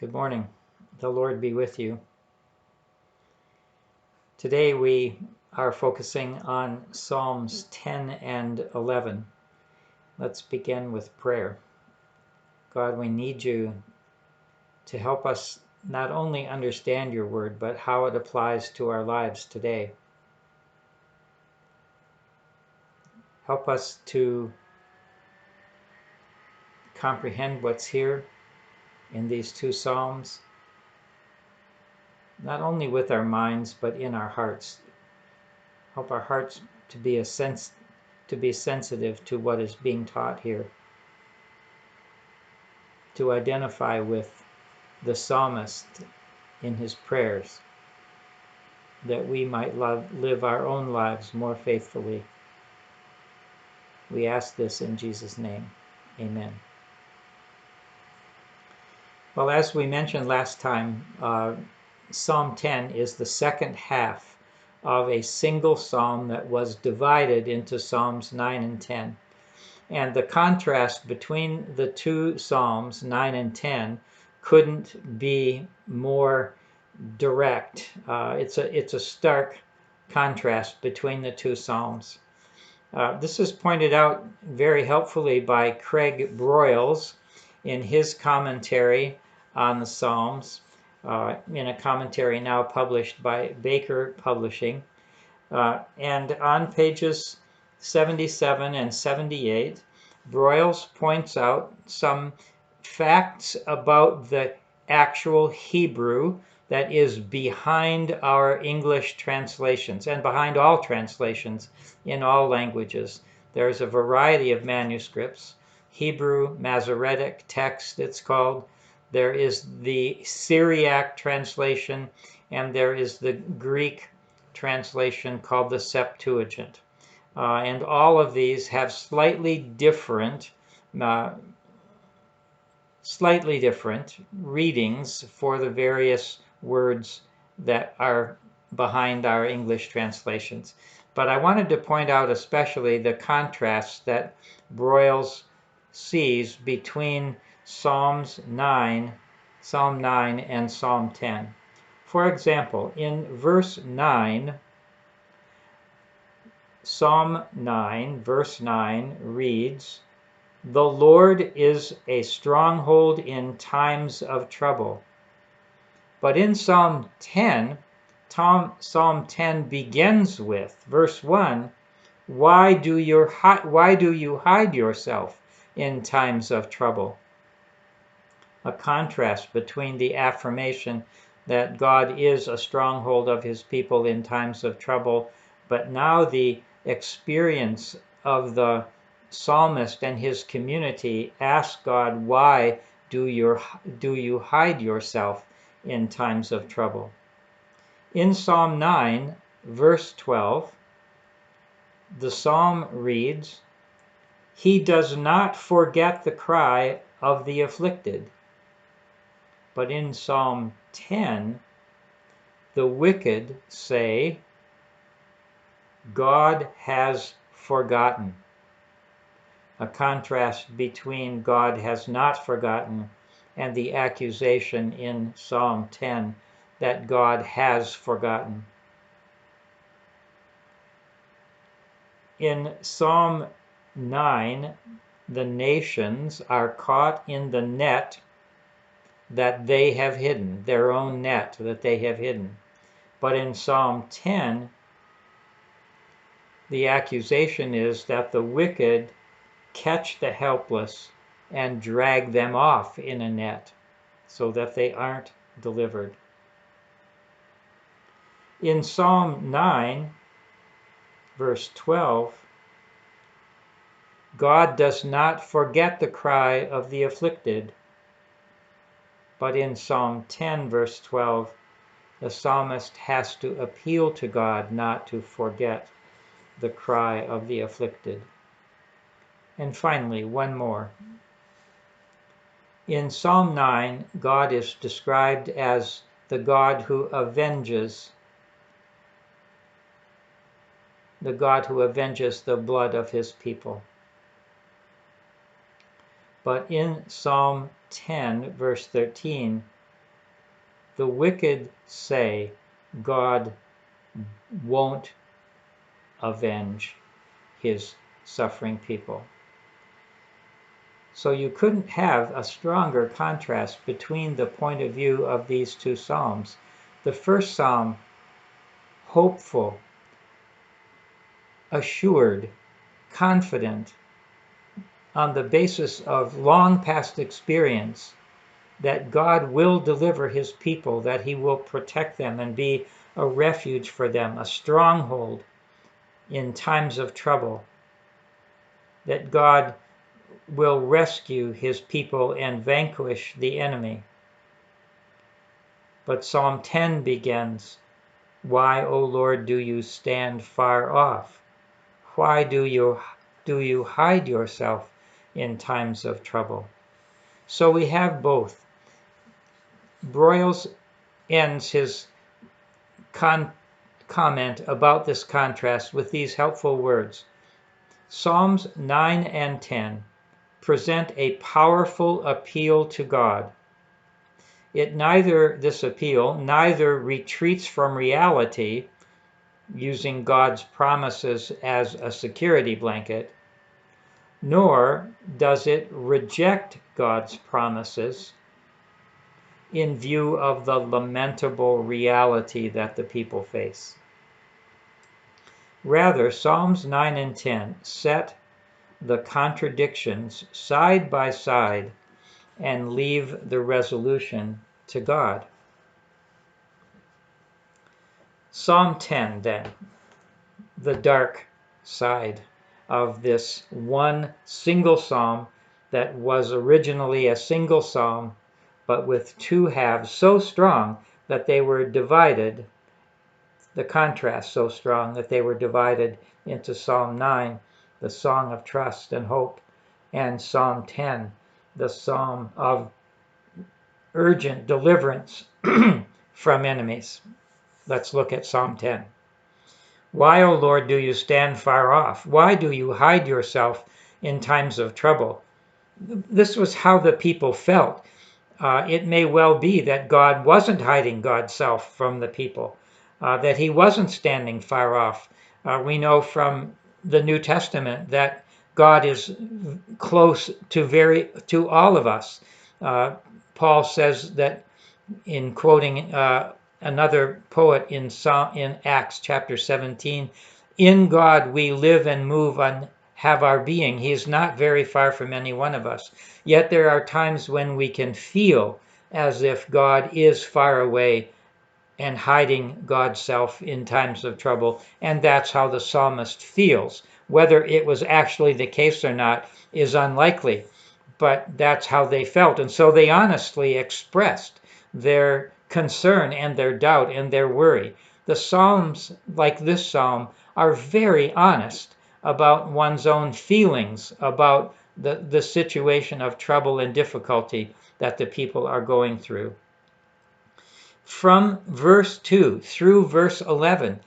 Good morning. The Lord be with you. Today we are focusing on Psalms 10 and 11. Let's begin with prayer. God, we need you to help us not only understand your word, but how it applies to our lives today. Help us to comprehend what's here in these two Psalms, not only with our minds, but in our hearts. Help our hearts to be sensitive to what is being taught here, to identify with the psalmist in his prayers, that we might live our own lives more faithfully. We ask this in Jesus' name. Amen. Well, as we mentioned last time, Psalm 10 is the second half of a single psalm that was divided into Psalms 9 and 10. And the contrast between the two Psalms, 9 and 10, couldn't be more direct. It's a stark contrast between the two Psalms. This is pointed out very helpfully by Craig Broyles in his commentary on the Psalms, in a commentary now published by Baker Publishing. And on pages 77 and 78, Broyles points out some facts about the actual Hebrew that is behind our English translations and behind all translations in all languages. There's a variety of manuscripts. Hebrew Masoretic text, it's called. There is the Syriac translation, and there is the Greek translation called the Septuagint. And all of these have slightly different readings for the various words that are behind our English translations. But I wanted to point out especially the contrast that Broyles sees between Psalm 9 and Psalm 10. For example, in verse 9, Psalm 9, verse 9 reads, "The Lord is a stronghold in times of trouble." But in Psalm 10 begins with, verse 1, why do you hide yourself in times of trouble? A contrast between the affirmation that God is a stronghold of his people in times of trouble, but now the experience of the psalmist and his community ask God, why do you hide yourself in times of trouble? In Psalm 9, verse 12, the psalm reads, "He does not forget the cry of the afflicted." But in Psalm 10, the wicked say, "God has forgotten." A contrast between God has not forgotten and the accusation in Psalm 10 that God has forgotten. In Psalm 9, the nations are caught in the net that they have hidden, their own net that they have hidden. But in Psalm 10, the accusation is that the wicked catch the helpless and drag them off in a net so that they aren't delivered. In Psalm 9, verse 12, God does not forget the cry of the afflicted. But in Psalm 10, verse 12, the psalmist has to appeal to God not to forget the cry of the afflicted. And finally, one more. In Psalm 9, God is described as the God who avenges, the blood of his people. But in Psalm 10, verse 13, the wicked say God won't avenge his suffering people. So you couldn't have a stronger contrast between the point of view of these two psalms. The first psalm, hopeful, assured, confident, on the basis of long past experience that God will deliver his people, that he will protect them and be a refuge for them, a stronghold in times of trouble, that God will rescue his people and vanquish the enemy. But Psalm 10 begins, "Why, O Lord, do you stand far off? Why do you hide yourself in times of trouble?" So we have both. Broyles ends his comment about this contrast with these helpful words. Psalms 9 and 10 present a powerful appeal to God. This appeal neither retreats from reality, using God's promises as a security blanket, nor does it reject God's promises in view of the lamentable reality that the people face. Rather, Psalms 9 and 10 set the contradictions side by side and leave the resolution to God. Psalm 10, then, the dark side of this one single psalm that was originally a single psalm, but with two halves so strong that they were divided, the contrast so strong that they were divided into Psalm 9, the song of trust and hope, and Psalm 10, the psalm of urgent deliverance from enemies. Let's look at Psalm 10. Why, O Lord, do you stand far off? Why do you hide yourself in times of trouble? This was how the people felt. It may well be that God wasn't hiding God's self from the people, that he wasn't standing far off. We know from the New Testament that God is close to all of us. Paul says that, in quoting another poet in Acts chapter 17, in God we live and move and have our being. He is not very far from any one of us. Yet there are times when we can feel as if God is far away and hiding God's self in times of trouble, and that's how the psalmist feels. Whether it was actually the case or not is unlikely, but that's how they felt, and so they honestly expressed their concern and their doubt and their worry. The psalms, like this psalm, are very honest about one's own feelings about the situation of trouble and difficulty that the people are going through. From verse 2 through verse 11,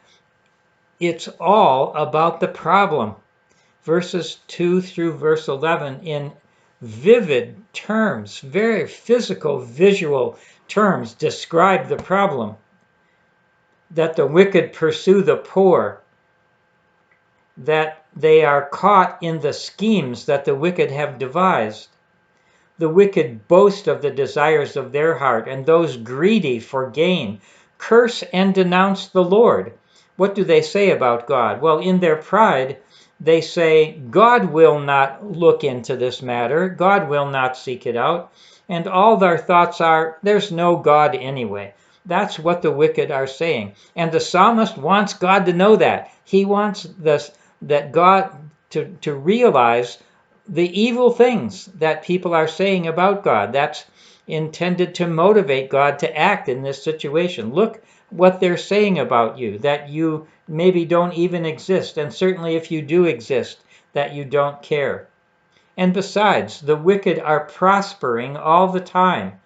it's all about the problem. Verses 2 through verse 11, in vivid terms, very physical, visual terms, describe the problem. That the wicked pursue the poor, that they are caught in the schemes that the wicked have devised. The wicked boast of the desires of their heart, and those greedy for gain curse and denounce the Lord. What do they say about God? Well, in their pride, they say, God will not look into this matter. God will not seek it out. And all their thoughts are, there's no God anyway. That's what the wicked are saying. And the psalmist wants God to know that. He wants that God to realize the evil things that people are saying about God. That's intended to motivate God to act in this situation. Look what they're saying about you, that you maybe don't even exist, and certainly if you do exist, that you don't care. And besides, the wicked are prospering all the time,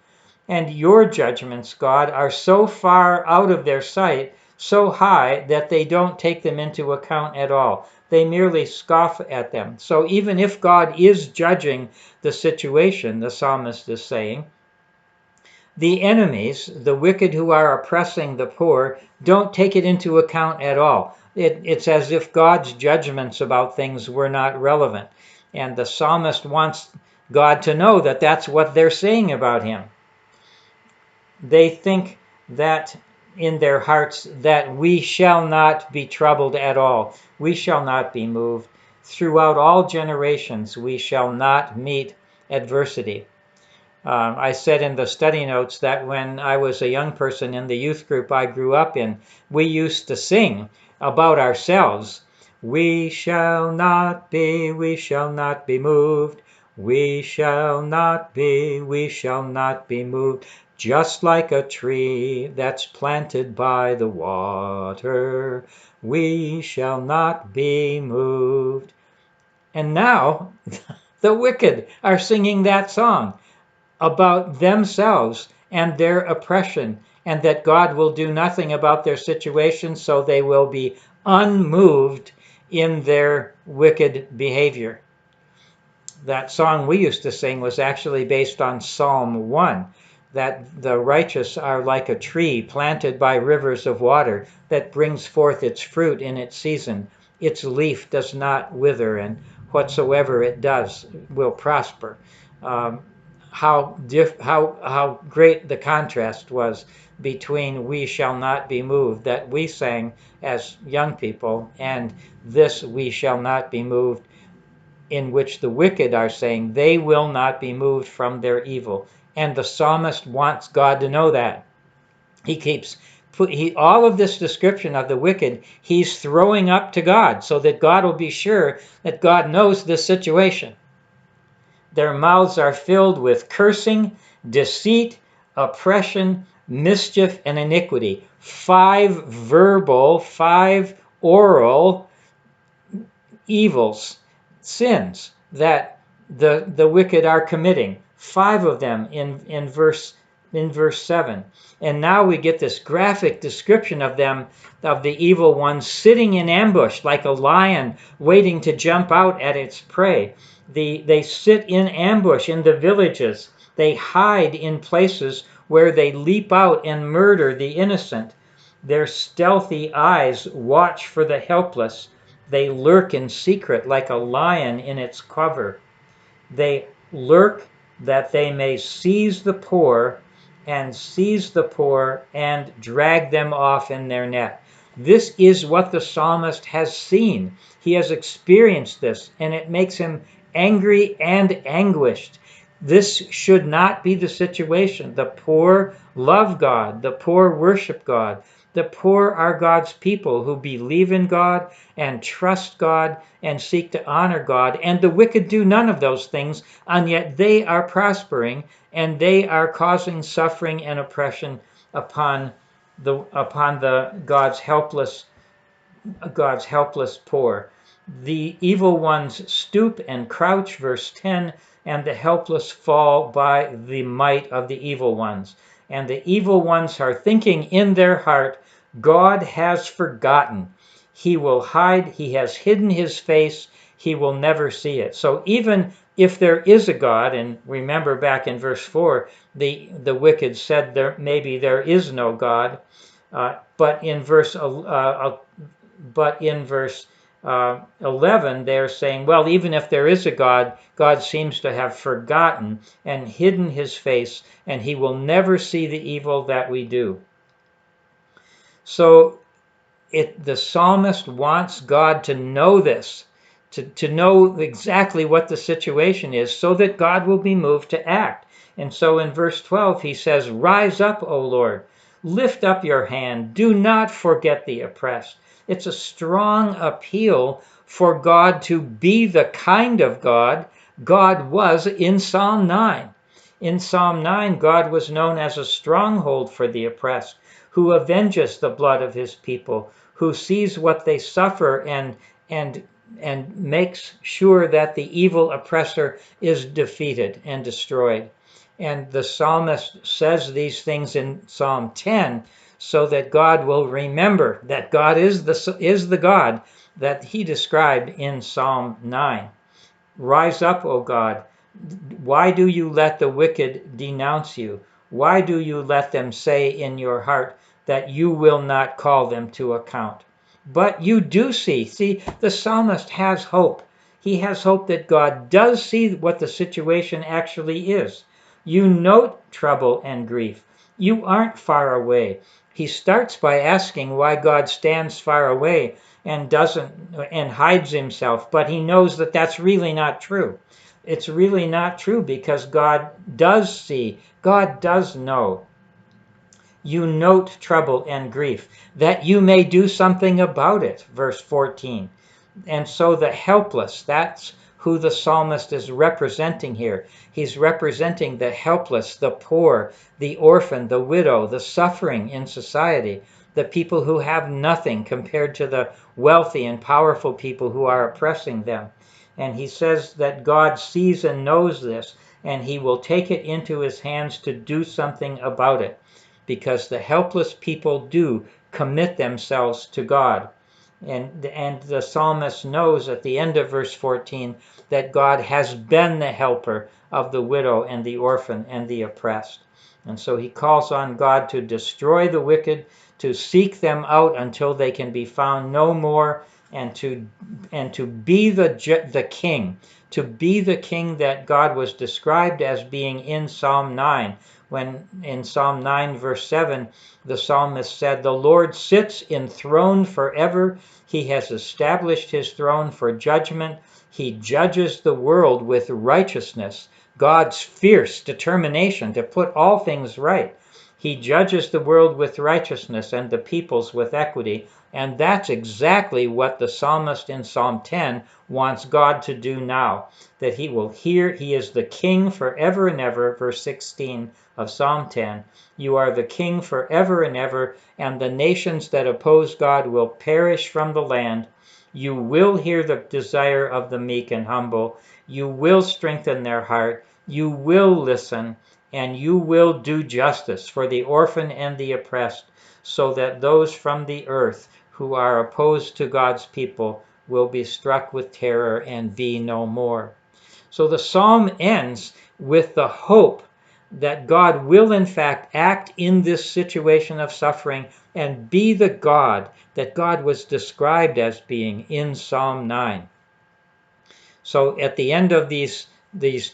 and your judgments, God, are so far out of their sight, so high, that they don't take them into account at all. They merely scoff at them. So even if God is judging the situation, the psalmist is saying, The enemies, the wicked who are oppressing the poor, don't take it into account at all. It's as if God's judgments about things were not relevant. And the psalmist wants God to know that that's what they're saying about him. They think that in their hearts that we shall not be troubled at all. We shall not be moved. Throughout all generations, we shall not meet adversity. I said in the study notes that when I was a young person in the youth group I grew up in, we used to sing about ourselves. We shall not be moved. We shall not be moved. Just like a tree that's planted by the water, we shall not be moved. And now the wicked are singing that song about themselves and their oppression, and that God will do nothing about their situation, so they will be unmoved in their wicked behavior. That song we used to sing was actually based on Psalm 1, that the righteous are like a tree planted by rivers of water that brings forth its fruit in its season. Its leaf does not wither, and whatsoever it does will prosper. How great the contrast was between we shall not be moved that we sang as young people and this we shall not be moved, in which the wicked are saying they will not be moved from their evil. And the psalmist wants God to know that. He keeps all of this description of the wicked he's throwing up to God so that God will be sure that God knows this situation. Their mouths are filled with cursing, deceit, oppression, mischief, and iniquity. 5 verbal, 5 oral evils, sins that the wicked are committing. 5 of them in verse 7. And now we get this graphic description of them, of the evil ones sitting in ambush like a lion waiting to jump out at its prey. They sit in ambush in the villages. They hide in places where they leap out and murder the innocent. Their stealthy eyes watch for the helpless. They lurk in secret like a lion in its cover. They lurk that they may seize the poor and drag them off in their net. This is what the psalmist has seen. He has experienced this, and it makes him angry and anguished. This should not be the situation. The poor love God. The poor worship God. The poor are God's people who believe in God and trust God and seek to honor God. And the wicked do none of those things, and yet they are prospering, and they are causing suffering and oppression upon the God's helpless poor. The evil ones stoop and crouch, verse 10, and the helpless fall by the might of the evil ones. And the evil ones are thinking in their heart, God has forgotten. He will hide, he has hidden his face, he will never see it. So even if there is a God, and remember back in verse 4, the wicked said maybe there is no God, but in verse 11, they're saying, well, even if there is a God, God seems to have forgotten and hidden his face, and he will never see the evil that we do. So the psalmist wants God to know this, to know exactly what the situation is, so that God will be moved to act. And so in verse 12, he says, rise up, O Lord, lift up your hand, do not forget the oppressed. It's a strong appeal for God to be the kind of God God was in Psalm 9. In Psalm 9, God was known as a stronghold for the oppressed, who avenges the blood of his people, who sees what they suffer and makes sure that the evil oppressor is defeated and destroyed. And the psalmist says these things in Psalm 10 so that God will remember that God is the God that he described in Psalm 9. Rise up, O God. Why do you let the wicked denounce you? Why do you let them say in your heart that you will not call them to account? But you do see. See, the psalmist has hope. He has hope that God does see what the situation actually is. You note trouble and grief. You aren't far away. He starts by asking why God stands far away and doesn't and hides himself, but he knows that that's really not true. It's really not true because God does see, God does know. You note trouble and grief, that you may do something about it, verse 14. And so the helpless, that's who the psalmist is representing here. He's representing the helpless, the poor, the orphan, the widow, the suffering in society, the people who have nothing compared to the wealthy and powerful people who are oppressing them. And he says that God sees and knows this, and he will take it into his hands to do something about it, because the helpless people do commit themselves to God. And the psalmist knows at the end of verse 14 that God has been the helper of the widow and the orphan and the oppressed. And so he calls on God to destroy the wicked, to seek them out until they can be found no more, and to be the king, to be the king that God was described as being in Psalm 9, when in Psalm 9 verse 7 the psalmist said, "The Lord sits enthroned forever. He has established his throne for judgment. He judges the world with righteousness." God's fierce determination to put all things right. He judges the world with righteousness and the peoples with equity. And that's exactly what the psalmist in Psalm 10 wants God to do now. That he will hear, he is the king forever and ever, verse 16 of Psalm 10. You are the king forever and ever, and the nations that oppose God will perish from the land. You will hear the desire of the meek and humble. You will strengthen their heart. You will listen, and you will do justice for the orphan and the oppressed, so that those from the earth who are opposed to God's people will be struck with terror and be no more. So the psalm ends with the hope that God will in fact act in this situation of suffering and be the God that God was described as being in Psalm 9. So at the end of these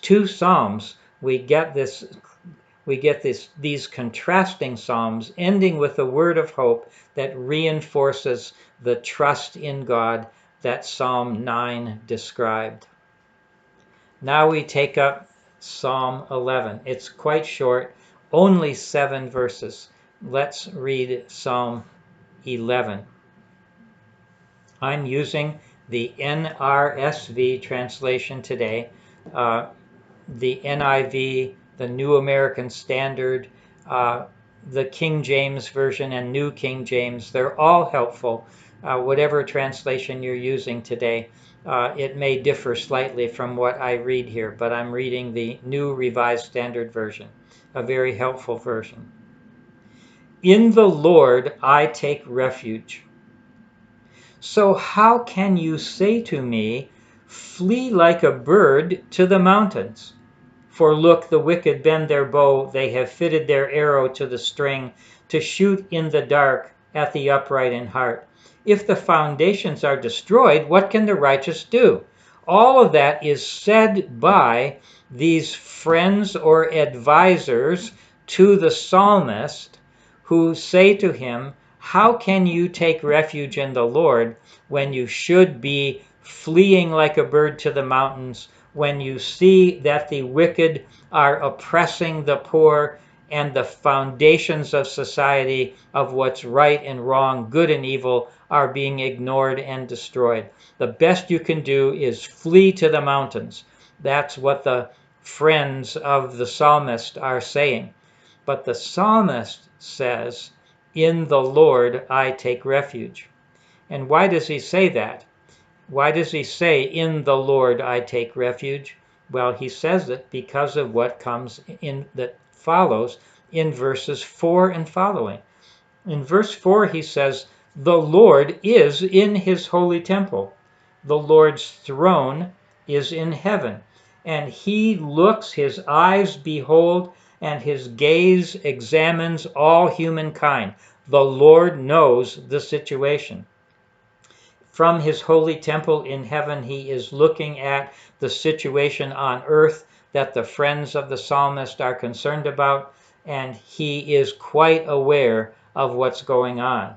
two psalms, we get these contrasting psalms ending with a word of hope that reinforces the trust in God that Psalm 9 described. Now we take up Psalm 11. It's quite short, only 7 verses. Let's read Psalm 11. I'm using the NRSV translation today. The NIV, the New American Standard, the King James Version, and New King James, they're all helpful. Whatever translation you're using today, it may differ slightly from what I read here, but I'm reading the New Revised Standard Version, a very helpful version. In the Lord I take refuge. So how can you say to me, flee like a bird to the mountains? For look, the wicked bend their bow, they have fitted their arrow to the string, to shoot in the dark at the upright in heart. If the foundations are destroyed, what can the righteous do? All of that is said by these friends or advisors to the psalmist, who say to him, how can you take refuge in the Lord when you should be fleeing like a bird to the mountains, when you see that the wicked are oppressing the poor and the foundations of society, of what's right and wrong, good and evil, are being ignored and destroyed? The best you can do is flee to the mountains. That's what the friends of the psalmist are saying. But the psalmist says, in the Lord I take refuge. And why does he say that? Why does he say, in the Lord I take refuge? Well, he says it because of what comes in that follows in verses 4 and following. In verse 4 he says, the Lord is in his holy temple. The Lord's throne is in heaven. And he looks, his eyes behold, and his gaze examines all humankind. The Lord knows the situation. From his holy temple in heaven, he is looking at the situation on earth that the friends of the psalmist are concerned about, and he is quite aware of what's going on.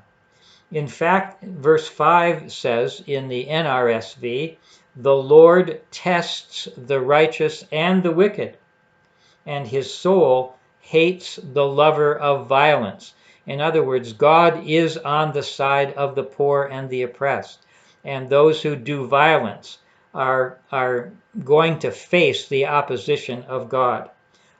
In fact, verse 5 says in the NRSV, the Lord tests the righteous and the wicked, and his soul hates the lover of violence. In other words, God is on the side of the poor and the oppressed, and those who do violence are going to face the opposition of God.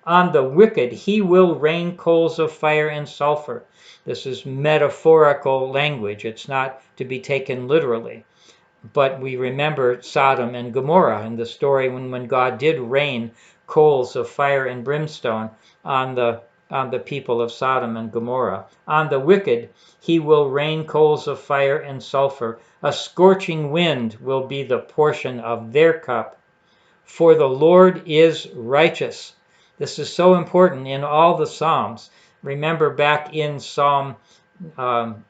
On the wicked, he will rain coals of fire and sulfur. This is metaphorical language. It's not to be taken literally. But we remember Sodom and Gomorrah in the story when God did rain coals of fire and brimstone on the people of Sodom and Gomorrah. On the wicked, he will rain coals of fire and sulfur. A scorching wind will be the portion of their cup. For the Lord is righteous. This is so important in all the Psalms. Remember back in Psalm 9,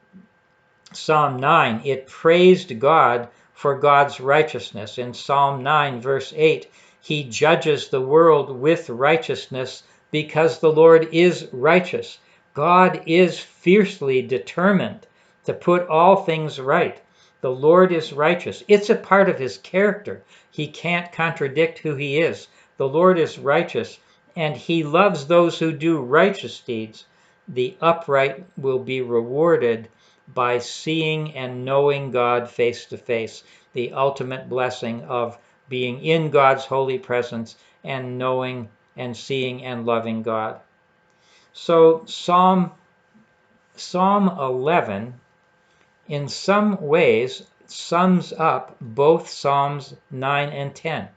it praised God for God's righteousness. In Psalm 9, verse 8, he judges the world with righteousness because the Lord is righteous. God is fiercely determined to put all things right. The Lord is righteous. It's a part of his character. He can't contradict who he is. The Lord is righteous, and he loves those who do righteous deeds. The upright will be rewarded by seeing and knowing God face to face, the ultimate blessing of being in God's holy presence and knowing and seeing and loving God. So Psalm 11 in some ways sums up both Psalms 9 and 10.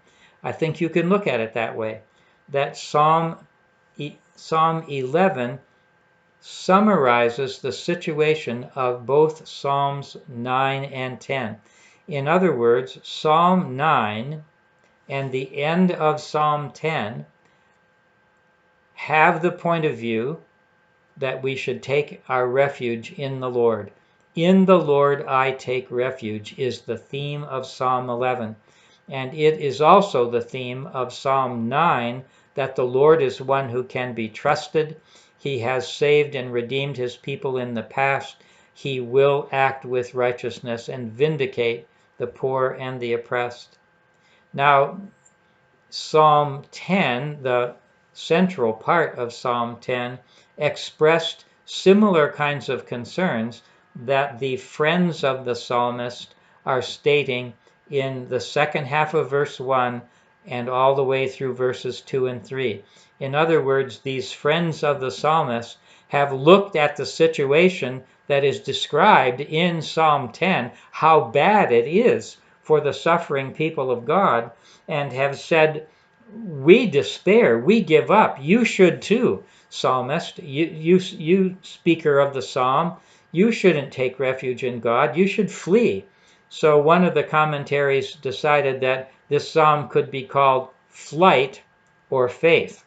I think you can look at it that way, that Psalm 11 summarizes the situation of both Psalms 9 and 10. In other words, Psalm 9 and the end of Psalm 10 have the point of view that we should take our refuge in the Lord. In the Lord I take refuge is the theme of Psalm 11. And it is also the theme of Psalm 9 that the Lord is one who can be trusted. He has saved and redeemed his people in the past. He will act with righteousness and vindicate the poor and the oppressed. Now, Psalm 10, the central part of Psalm 10, expressed similar kinds of concerns that the friends of the psalmist are stating in the second half of verse 1 and all the way through verses 2 and 3. In other words, these friends of the psalmist have looked at the situation that is described in Psalm 10, how bad it is for the suffering people of God, and have said, we despair, we give up. You should too, psalmist. You speaker of the psalm, you shouldn't take refuge in God. You should flee. So one of the commentaries decided that this psalm could be called flight or faith.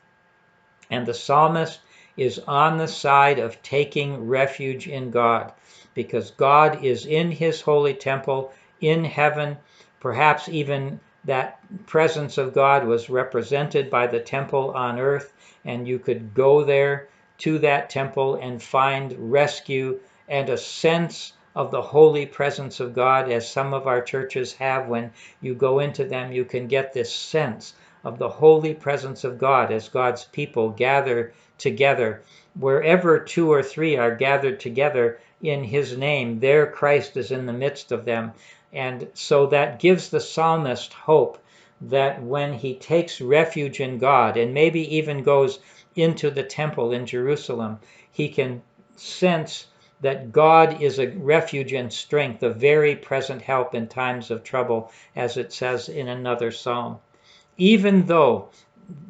And the psalmist is on the side of taking refuge in God, because God is in his holy temple in heaven. Perhaps even that presence of God was represented by the temple on earth, and you could go there to that temple and find rescue and a sense of the holy presence of God, as some of our churches have. When you go into them, you can get this sense of the holy presence of God as God's people gather together. Wherever 2 or 3 are gathered together in his name, there Christ is in the midst of them. And so that gives the psalmist hope that when he takes refuge in God, and maybe even goes into the temple in Jerusalem, he can sense that God is a refuge and strength, a very present help in times of trouble, as it says in another psalm. Even though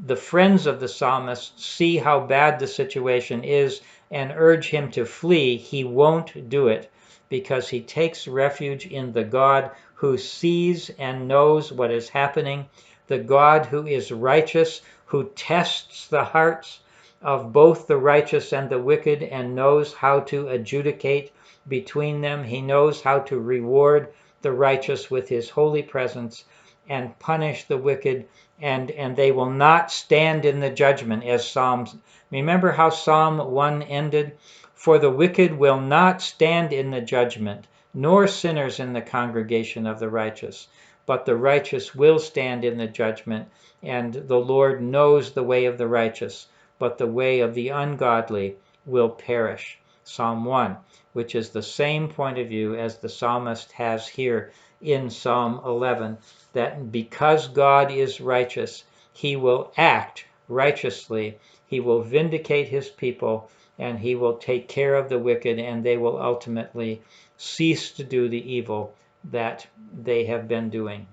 the friends of the psalmist see how bad the situation is and urge him to flee, he won't do it, because he takes refuge in the God who sees and knows what is happening, the God who is righteous, who tests the hearts, of both the righteous and the wicked, and knows how to adjudicate between them. He knows how to reward the righteous with his holy presence and punish the wicked, and they will not stand in the judgment, as Psalms. Remember how Psalm 1 ended? For the wicked will not stand in the judgment, nor sinners in the congregation of the righteous. But the righteous will stand in the judgment, and the Lord knows the way of the righteous, but the way of the ungodly will perish. Psalm 1, which is the same point of view as the psalmist has here in Psalm 11, that because God is righteous, he will act righteously, he will vindicate his people, and he will take care of the wicked, and they will ultimately cease to do the evil that they have been doing.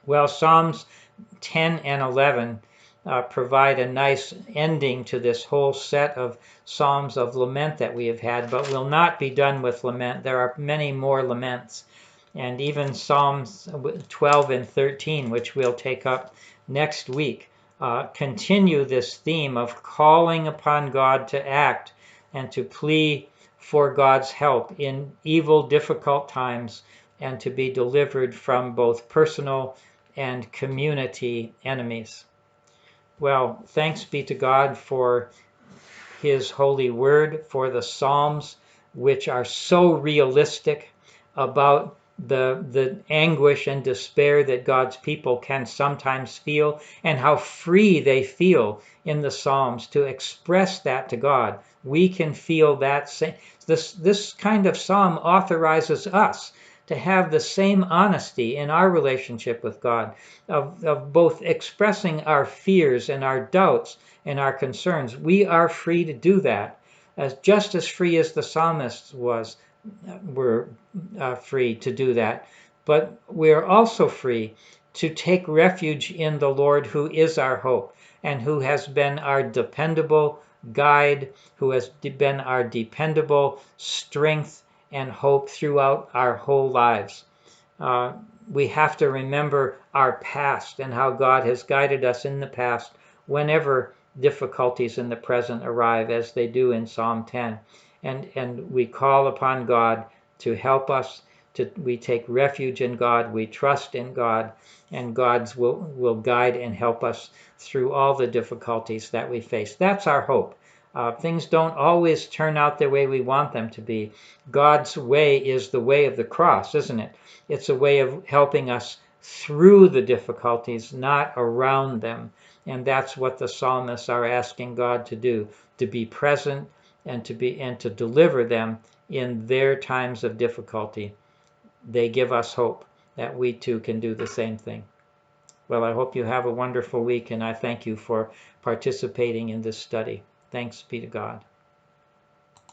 Well, Psalms 10 and 11 provide a nice ending to this whole set of Psalms of lament that we have had, but we'll not be done with lament. There are many more laments. And even Psalms 12 and 13, which we'll take up next week, continue this theme of calling upon God to act and to plead for God's help in evil, difficult times, and to be delivered from both personal and community enemies. Well, thanks be to God for his holy word, for the Psalms, which are so realistic about the anguish and despair that God's people can sometimes feel, and how free they feel in the Psalms to express that to God. We can feel that same. This kind of psalm authorizes us to have the same honesty in our relationship with God, of both expressing our fears and our doubts and our concerns. We are free to do that, just as free as the psalmists were free to do that. But we're also free to take refuge in the Lord, who is our hope and who has been our dependable guide, who has been our dependable strength and hope throughout our whole lives. We have to remember our past and how God has guided us in the past whenever difficulties in the present arrive, as they do in Psalm 10. And we call upon God to help us. We take refuge in God, we trust in God, and God will guide and help us through all the difficulties that we face. That's our hope. Things don't always turn out the way we want them to be. God's way is the way of the cross, isn't it? It's a way of helping us through the difficulties, not around them. And that's what the psalmists are asking God to do, to be present and to deliver them in their times of difficulty. They give us hope that we too can do the same thing. Well, I hope you have a wonderful week, and I thank you for participating in this study. Thanks be to God.